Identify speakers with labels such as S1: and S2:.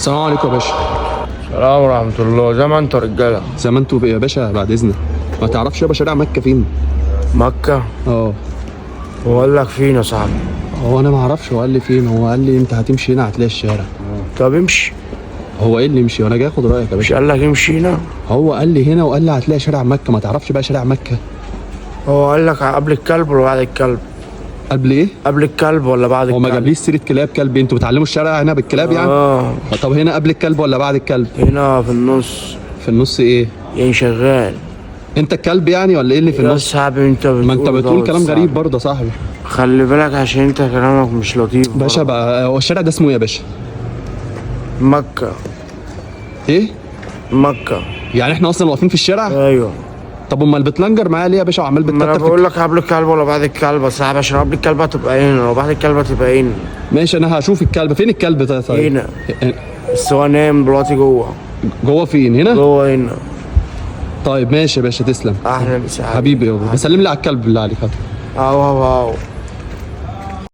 S1: السلام عليكم يا باشا.
S2: السلام ورحمة الله. زي ما انتوا رجالة.
S1: زي ما انتوا يا باشا بعد اذنك. ما تعرفش يابا شارع مكة فين؟
S2: مكة؟
S1: اه.
S2: هو قال لك فين يا صاحبي؟
S1: هو انا ما اعرفش، هو قال لي فين، هو قال لي انت هتمشي هنا هتلاقي الشارع.
S2: طب امشي.
S1: هو ايه اللي يمشي وانا جاي اخد رايك يا
S2: مش
S1: باشا؟
S2: قال لك امشي هنا؟
S1: هو قال لي هنا وقال لي هتلاقي شارع مكة. ما تعرفش بقى شارع مكة؟
S2: هو قال لك قبل الكلب ولا بعد الكلب؟
S1: قبل ايه؟
S2: قبل الكلب ولا بعد
S1: هو
S2: الكلب؟
S1: ما جابليش سيره كلاب كلب. انتوا بتعلموا الشارع هنا بالكلاب يعني؟ طب هنا قبل الكلب ولا بعد الكلب؟
S2: هنا في النص.
S1: في النص ايه؟
S2: يعني شغال.
S1: انت الكلب يعني ولا ايه اللي في
S2: يا
S1: النص؟
S2: صاحبي انت بتقول
S1: ما انت بتقول
S2: غلط
S1: كلام
S2: صاحبي.
S1: غريب برضه يا صاحبي.
S2: خلي بالك عشان انت كلامك مش لطيف
S1: باشا
S2: برضه.
S1: بقى هو الشارع ده اسمه ايه يا باشا؟
S2: مكة.
S1: ايه؟
S2: مكة.
S1: يعني احنا اصلا واقفين في الشارع؟
S2: ايوه.
S1: طب امال بتلنجر معايا ليه يا باشا وعمال
S2: ما انا
S1: بتكتر
S2: بقول لك قبل الكلب ولا بعد الكلب يا صاحبي، عشان قبل الكلب هتبقى هنا وبعد الكلب هتبقى هنا.
S1: ماشي انا هشوف الكلب. فين الكلب ده طيب؟
S2: هنا. بس هو نايم دلوقتي جوه.
S1: جوه فين؟ هنا؟
S2: جوه هنا.
S1: طيب ماشي يا باشا تسلم.
S2: اهلا وسهلا
S1: حبيبي يابا بسلم لي على الكلب بالله عليك.
S2: اهو اهو اهو.